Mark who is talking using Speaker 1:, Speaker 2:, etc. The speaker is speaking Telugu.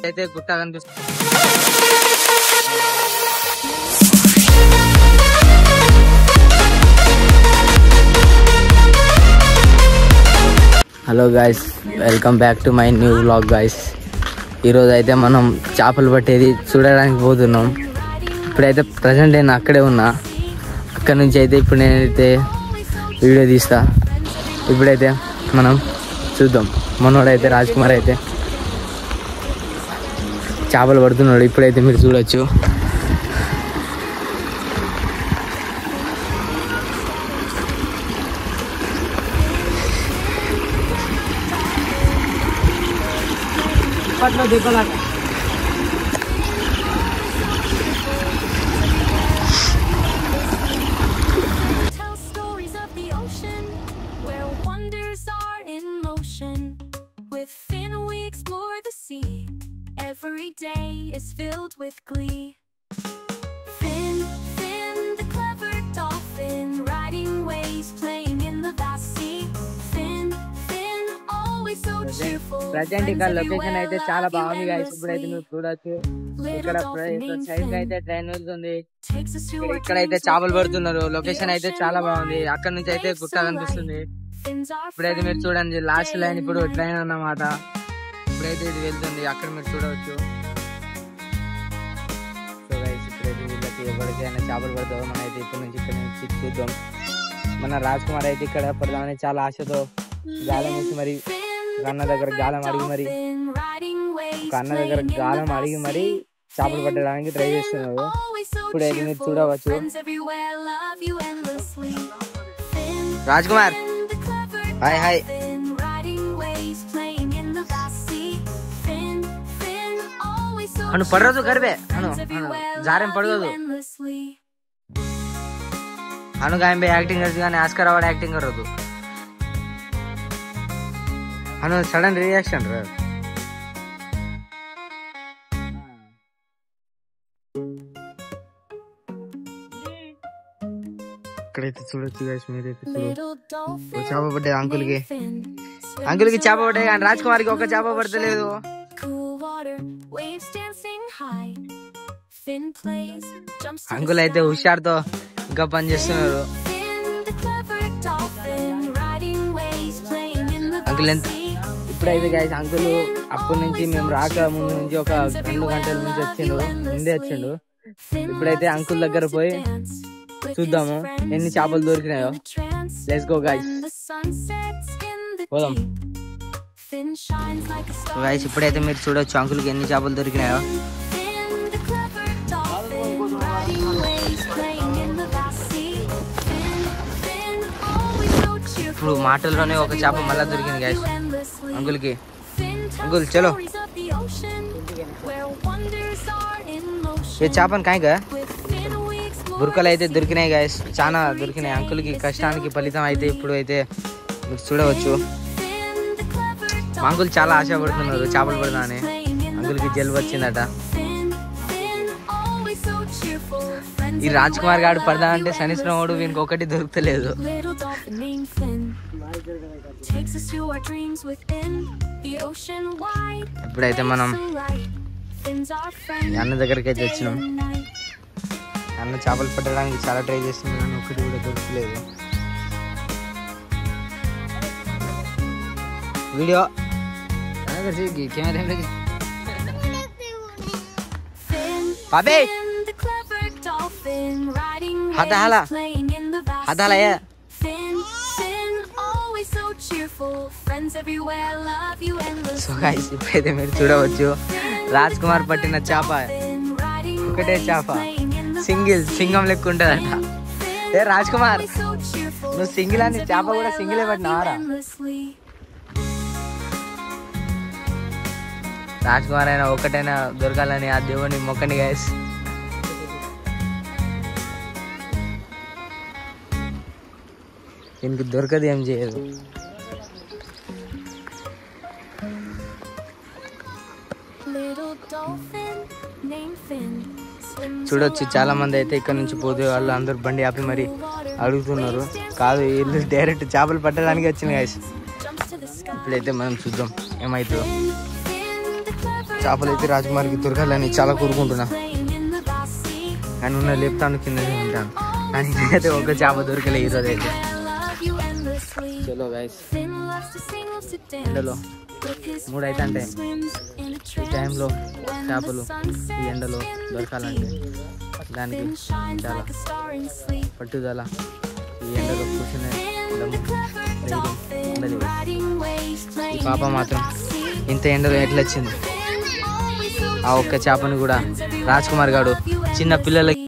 Speaker 1: అయితే గుట్ట కనిపిస్తుంది. Hello guys, welcome back to my new vlog guys. ఈరోజు అయితే మనం చేపలు పట్టేది చూడడానికి పోతున్నాం. ఇప్పుడైతే ప్రజెంట్ నేను అక్కడే ఉన్నా. అక్కడ నుంచి అయితే ఇప్పుడు నేనైతే వీడియో తీస్తా. ఇప్పుడైతే మనం చూద్దాం. మనోడైతే రాజ్ కుమార్ అయితే చేపలు పడుతున్నాడు. ఇప్పుడైతే మీరు చూడొచ్చు.
Speaker 2: Every day is filled with glee. Finn, Finn, the clever dolphin, riding waves, playing in the vast sea. Finn, Finn, always so cheerful.
Speaker 1: Present ఇక్కడ లొకేషన్ అయితే చాలా బాగుంది గాయ్స్. ఇప్పుడైతే మీరు చూడొచ్చు. ఇక్కడ సైడ్ అయితే ట్రైన్ వెళ్తుంది. ఇక్కడైతే చేపలు పడుతున్నారు. లొకేషన్ అయితే చాలా బాగుంది. అక్కడ నుంచి అయితే గుట్ట కనిపిస్తుంది. ఇప్పుడైతే మీరు చూడండి, లాస్ట్ లైన్ ఇప్పుడు ట్రైన్ అన్నమాట. ఇప్పుడైతే ఇది వెళ్తుంది. అక్కడ మీరు చూడవచ్చు. సో గైస్, ఇప్పుడైతే వీళ్ళకి ఎవరికైనా చేపలు పడతావో మనం అయితే ఇప్పటి నుంచి ఇక్కడ నుంచి చూద్దాం. మన రాజ్ కుమార్ అయితే ఇక్కడ పడదామని చాలా ఆశతో గాలం వేసి మరి అన్న దగ్గర గాలం అడిగి మరి చేపలు పట్టడానికి ట్రై చేస్తున్నారు. ఇప్పుడైతే మీరు చూడవచ్చు. Raj Kumar hi hi. అను పడదు గర్భే అను జారేం పడదు అను గాయం యాక్టింగ్ करती కానీ ఆస్కార్ అవార్డ్ యాక్టింగ్ करదు అను సడన్ రియాక్షన్ రా. ఇక్కడైతే చూడొచ్చు గైస్, మీరైతే చేప పడ్డాయి అంకుల్కి చేప పడ్డాయి కానీ రాజ్ కుమార్కి ఒక చేప పడతలేదు. అంకుల్ అయితే హుషారుతో ఇంకా పని చేస్తున్నారు. అంకుల్ ఎంత ఇప్పుడైతే గైస్ అంకుల్ అప్పటి నుంచి మేము రాక ముందు నుంచి ఒక 2 గంటల నుంచి ముందే వచ్చిండు. ఇప్పుడైతే అంకుల్ దగ్గర పోయి చూద్దాము ఎన్ని చేపలు దొరికినాయో. లెట్స్ గో గైస్, పోదాం గైస్. ఇప్పుడైతే మీరు చూడొచ్చు అంకుల్కి ఎన్ని చేపలు దొరికినాయో. ఇప్పుడు మాటల్లోనే ఒక చేప మళ్ళా దొరికింది గైస్ అంకుల్కి. అంకుల్ చలో ఏ చేపని కాయగా బురకలు అయితే దొరికినాయి గైస్, చాలా దొరికినాయి. అంకుల్కి కష్టానికి ఫలితం అయితే ఇప్పుడు అయితే మీరు చూడవచ్చు. మా అంకుల్ చాలా ఆశపడుతున్నారు చేపలు పడదామని. అంకుల్కి జలుబు వచ్చిందట. ఈ రాజ్ కుమార్ గారు పడదా అంటే శనిశ్రముడు వీనికి ఒకటి దొరుకుతలేదు. ఇప్పుడైతే మనం అన్న దగ్గరికి అయితే వచ్చినాం. అన్న చేపలు పట్టడానికి చాలా ట్రై చేస్తుంది కానీ ఒకటి కూడా దొరకలేదు. వీడియో కెమెరా బాబే సో గైస్, ఇప్పుడైతే మీరు చూడవచ్చు రాజ్ కుమార్ పట్టిన చేప ఒకటే చేప, సింగం లెక్క ఉంటదట. ఏ రాజ్ కుమార్, నువ్వు సింగిల్ అని చేప కూడా సింగిలే పట్టినావారా? రాజ్ కుమార్ అయినా ఒకటైనా దొరకాలని ఆ దేవుని మొక్కని గైస్. దీనికి దొరకదు, ఏం చేయదు. చూడొచ్చు చాలా మంది అయితే ఇక్కడ నుంచి పోతే వాళ్ళు అందరు బండి ఆపి మరి అడుగుతున్నారు. కాదు, వీళ్ళు డైరెక్ట్ చేపలు పట్టడానికి వచ్చిన గైస్. ఇప్పుడైతే మనం చూద్దాం ఏమవుతుందో. చేపలు అయితే రాజకుమారికి దొరకాలని చాలా కోరుకుంటున్నా, కానీ ఉన్న లేపుతాను కిందనే ఉంటాను, కానీ అయితే ఒక చేప దొరకలే ఈరోజు అయితే. చలో గైస్, ఎండలో 3 అయితే అంటే ఈ టైంలో చేపలు ఈ ఎండలో దొరకాలంటే దానికి చాలా పట్టుదల, ఈ ఎండలో కూర్చునే ఉండదు. ఈ పాప మాత్రం ఇంత ఎండలో ఎట్లా వచ్చింది? ఆ ఒక్క చేపను కూడా రాజ్ కుమార్ గారు చిన్న పిల్లలకి